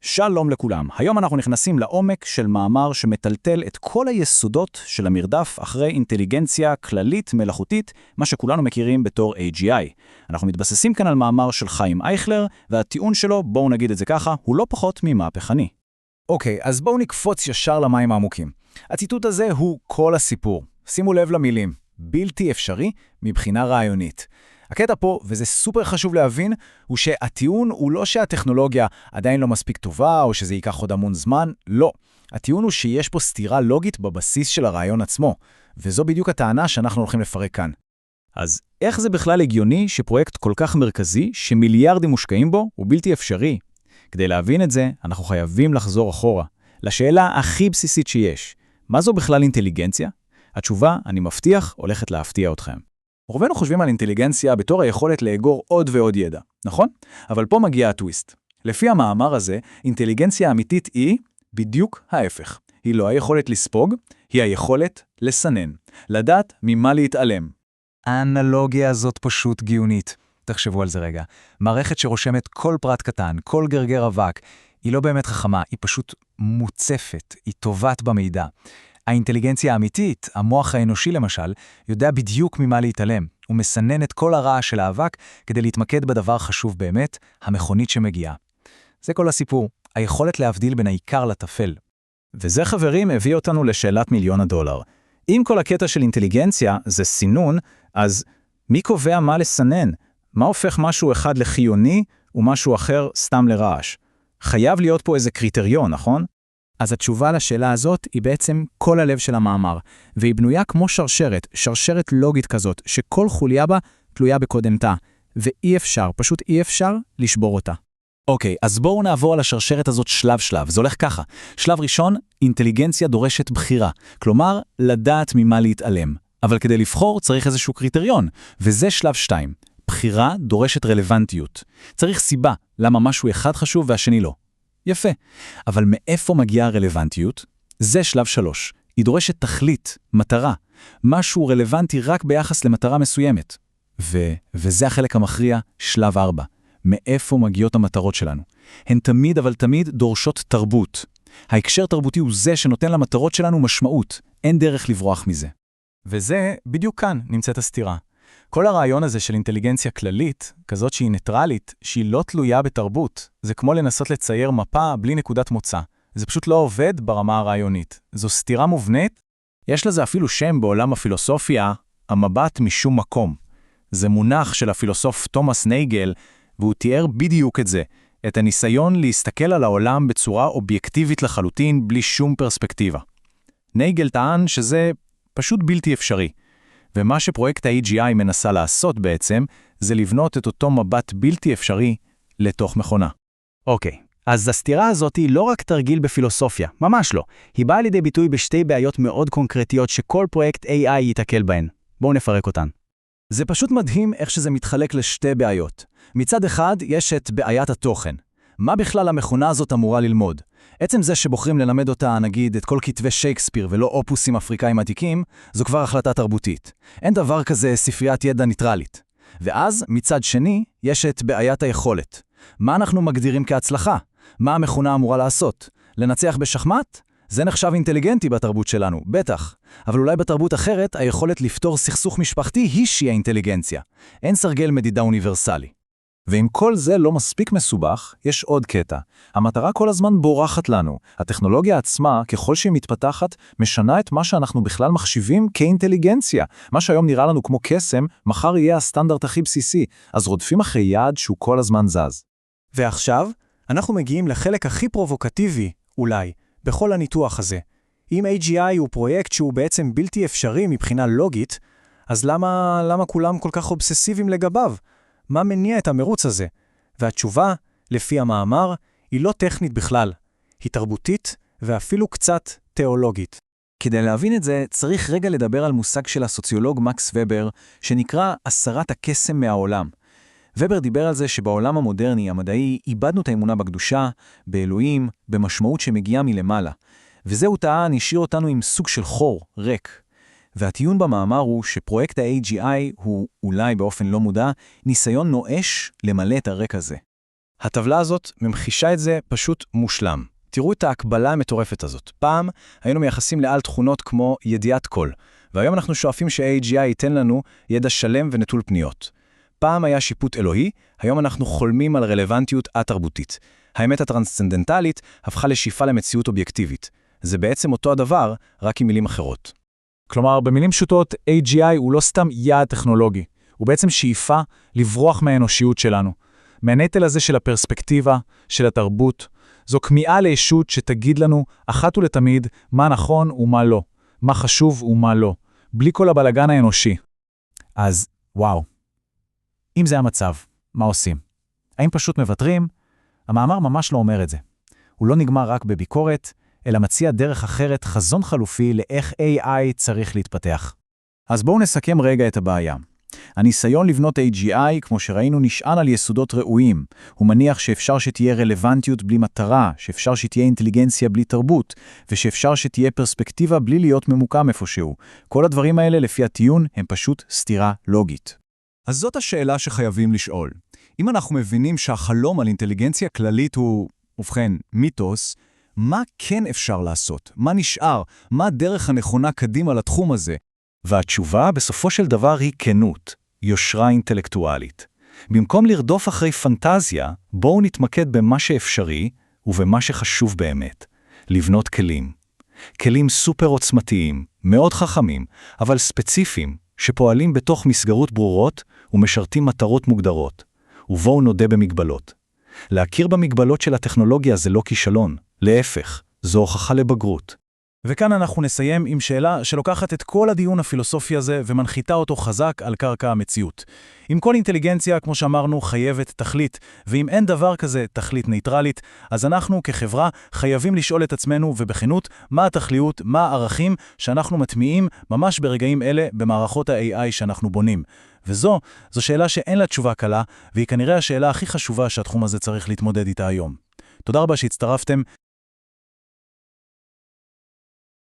שלום לכולם. היום אנחנו נכנסים לעומק של מאמר שמטלטל את כל היסודות של המרדף אחרי אינטליגנציה כללית מלאכותית, מה שכולנו מכירים בתור AGI. אנחנו מתבססים כאן על מאמר של חיים אייכלר, והטיעון שלו, בואו נגיד את זה ככה, הוא לא פחות ממהפכני. אוקיי, אז בואו נקפוץ ישר למים העמוקים. הציטוט הזה הוא כל הסיפור. שימו לב למילים, בלתי אפשרי מבחינה רעיונית. הקטע פה, וזה סופר חשוב להבין, הוא שהטיעון הוא לא שהטכנולוגיה עדיין לא מספיק טובה, או שזה ייקח עוד המון זמן, לא. הטיעון הוא שיש פה סתירה לוגית בבסיס של הרעיון עצמו, וזו בדיוק הטענה שאנחנו הולכים לפרק כאן. אז איך זה בכלל הגיוני שפרויקט כל כך מרכזי, שמיליארדים מושקעים בו, הוא בלתי אפשרי? כדי להבין את זה, אנחנו חייבים לחזור אחורה, לשאלה הכי בסיסית שיש. מה זו בכלל אינטליגנציה? התשובה, אני מבטיח, הולכת להפתיע אתכם. רובנו חושבים על אינטליגנציה בתור היכולת לאגור עוד ועוד ידע, נכון? אבל פה מגיע הטוויסט. לפי המאמר הזה, אינטליגנציה אמיתית היא בדיוק ההפך. היא לא היכולת לספוג, היא היכולת לסנן. לדעת ממה להתעלם. האנלוגיה הזאת פשוט גאונית. תחשבו על זה רגע. מערכת שרושמת כל פרט קטן, כל גרגר אבק, היא לא באמת חכמה, היא פשוט מוצפת, היא טובת במידע. האינטליגנציה האמיתית, המוח האנושי למשל, יודע בדיוק ממה להתעלם. הוא מסנן את כל הרעש של האבק כדי להתמקד בדבר חשוב באמת, המכונית שמגיעה. זה כל הסיפור, היכולת להבדיל בין העיקר לטפל. וזה חברים הביא אותנו לשאלת $1,000,000. אם כל הקטע של אינטליגנציה זה סינון, אז מי קובע מה לסנן? מה הופך משהו אחד לחיוני ומשהו אחר סתם לרעש? חייב להיות פה איזה קריטריון, נכון? אז התשובה לשאלה הזאת היא בעצם כל הלב של המאמר, והיא בנויה כמו שרשרת לוגית כזאת, שכל חוליה בה תלויה בקודמתה, ואי אפשר, פשוט אי אפשר לשבור אותה. אוקיי, אז בואו נעבור על השרשרת הזאת שלב שלב, זה הולך ככה. שלב ראשון, אינטליגנציה דורשת בחירה, כלומר, לדעת ממה להתעלם. אבל כדי לבחור צריך איזשהו קריטריון, וזה שלב 2. בחירה דורשת רלוונטיות. צריך סיבה למה משהו אחד חשוב והשני לא. יפה. אבל מאיפה מגיעה הרלוונטיות? זה שלב 3. היא דורשת תכלית, מטרה. משהו רלוונטי רק ביחס למטרה מסוימת. וזה החלק המכריע, שלב 4. מאיפה מגיעות המטרות שלנו? הן תמיד אבל תמיד דורשות תרבות. ההקשר תרבותי הוא זה שנותן למטרות שלנו משמעות. אין דרך לברוח מזה. וזה בדיוק כאן נמצאת הסתירה. כל הרעיון הזה של אינטליגנציה כללית, כזאת שהיא ניטרלית, שהיא לא תלויה בתרבות, זה כמו לנסות לצייר מפה בלי נקודת מוצא. זה פשוט לא עובד ברמה הרעיונית. זו סתירה מובנית. יש לזה אפילו שם בעולם הפילוסופיה, המבט משום מקום. זה מונח של הפילוסוף תומאס נייגל, והוא תיאר בדיוק את זה, את הניסיון להסתכל על העולם בצורה אובייקטיבית לחלוטין, בלי שום פרספקטיבה. נייגל טען שזה פשוט בלתי אפשרי. ומה שפרויקט ה-AGI מנסה לעשות בעצם, זה לבנות את אותו מבט בלתי אפשרי לתוך מכונה. אוקיי, אז הסתירה הזאת היא לא רק תרגיל בפילוסופיה, ממש לא. היא באה לידי ביטוי בשתי בעיות מאוד קונקרטיות שכל פרויקט AI יתקל בהן. בואו נפרק אותן. זה פשוט מדהים איך שזה מתחלק לשתי בעיות. מצד אחד יש את בעיית התוכן. מה בכלל המכונה הזאת אמורה ללמוד? עצם זה שבוחרים ללמד אותה, נגיד, את כל כתבי שייקספיר ולא אופוסים אפריקאים עתיקים, זו כבר החלטה תרבותית. אין דבר כזה ספריית ידע ניטרלית. ואז, מצד שני, יש את בעיית היכולת. מה אנחנו מגדירים כהצלחה? מה המכונה אמורה לעשות? לנצח בשחמט? זה נחשב אינטליגנטי בתרבות שלנו, בטח. אבל אולי בתרבות אחרת, היכולת לפתור סכסוך משפחתי היא שהיא האינטליגנציה. אין סרגל מדידה אוניברסלי. ואם כל זה לא מספיק מסובך, יש עוד קטע. המטרה כל הזמן בורחת לנו. הטכנולוגיה עצמה, ככל שהיא מתפתחת, משנה את מה שאנחנו בכלל מחשיבים כאינטליגנציה. מה שהיום נראה לנו כמו קסם, מחר יהיה הסטנדרט הכי בסיסי. אז רודפים אחרי יעד שהוא כל הזמן זז. ועכשיו, אנחנו מגיעים לחלק הכי פרובוקטיבי, אולי, בכל הניתוח הזה. אם AGI הוא פרויקט שהוא בעצם בלתי אפשרי מבחינה לוגית, אז למה כולם כל כך אובססיביים לגביו? מה מניע את המרוץ הזה? והתשובה, לפי המאמר, היא לא טכנית בכלל. היא תרבותית ואפילו קצת תיאולוגית. כדי להבין את זה, צריך רגע לדבר על מושג של הסוציולוג מקס ובר, שנקרא הסרת הקסם מהעולם. ובר דיבר על זה שבעולם המודרני, המדעי, איבדנו את האמונה בקדושה, באלוהים, במשמעות שמגיעה מלמעלה. וזהו טען השאיר אותנו עם סוג של חור, ריק. והטיעון במאמר הוא שפרויקט ה-AGI הוא, אולי באופן לא מודע, ניסיון נואש למלא את הרק הזה. הטבלה הזאת ממחישה את זה פשוט מושלם. תראו את ההקבלה המטורפת הזאת. פעם היינו מייחסים לעל תכונות כמו ידיעת כל, והיום אנחנו שואפים ש-AGI ייתן לנו ידע שלם ונטול פניות. פעם היה שיפוט אלוהי, היום אנחנו חולמים על רלוונטיות א-תרבותית. האמת הטרנסצנדנטלית הפכה לשאיפה למציאות אובייקטיבית. זה בעצם אותו הדבר, רק עם מילים אחרות. כלומר, במילים פשוטות, AGI הוא לא סתם יעד טכנולוגי, הוא בעצם שאיפה לברוח מהאנושיות שלנו. מהנטל הזה של הפרספקטיבה, של התרבות, זו כמיהה לישות שתגיד לנו אחת ולתמיד מה נכון ומה לא, מה חשוב ומה לא, בלי כל הבלגן האנושי. אז, וואו. אם זה המצב, מה עושים? האם פשוט מוותרים? המאמר ממש לא אומר את זה. הוא לא נגמר רק בביקורת, אלא מציע דרך אחרת, חזון חלופי לאיך AI צריך להתפתח. אז בואו נסכם רגע את הבעיה. הניסיון לבנות AGI, כמו שראינו, נשען על יסודות ראויים. הוא מניח שאפשר שתהיה רלוונטיות בלי מטרה, שאפשר שתהיה אינטליגנציה בלי תרבות, ושאפשר שתהיה פרספקטיבה בלי להיות ממוקם איפשהו. כל הדברים האלה, לפי הטיעון, הם פשוט סתירה לוגית. אז זאת השאלה שחייבים לשאול. אם אנחנו מבינים שהחלום על אינטליגנציה כללית הוא, ובכן, מיתוס, מה כן אפשר לעשות? מה נשאר? מה הדרך הנכונה קדימה לתחום הזה? והתשובה בסופו של דבר היא כנות, יושרה אינטלקטואלית. במקום לרדוף אחרי פנטזיה, בואו נתמקד במה שאפשרי ובמה שחשוב באמת. לבנות כלים. כלים סופר עוצמתיים, מאוד חכמים, אבל ספציפיים, שפועלים בתוך מסגרות ברורות ומשרתים מטרות מוגדרות. ובואו נודה במגבלות. להכיר במגבלות של הטכנולוגיה זה לא כישלון, להפך, זו הוכחה לבגרות. וכאן אנחנו נסיים עם שאלה שלוקחת את כל הדיון הפילוסופי הזה ומנחיתה אותו חזק על קרקע המציאות. אם כל אינטליגנציה, כמו שאמרנו, חייבת תכלית, ואם אין דבר כזה תכלית ניטרלית, אז אנחנו כחברה חייבים לשאול את עצמנו ובכנות מה התכליות, מה הערכים שאנחנו מטמיעים ממש ברגעים אלה במערכות ה-AI שאנחנו בונים. זו שאלה שאין לה תשובה קלה, והיא כנראה השאלה הכי חשובה שהתחום הזה צריך להתמודד איתה היום. תודה רבה שהצטרפתם,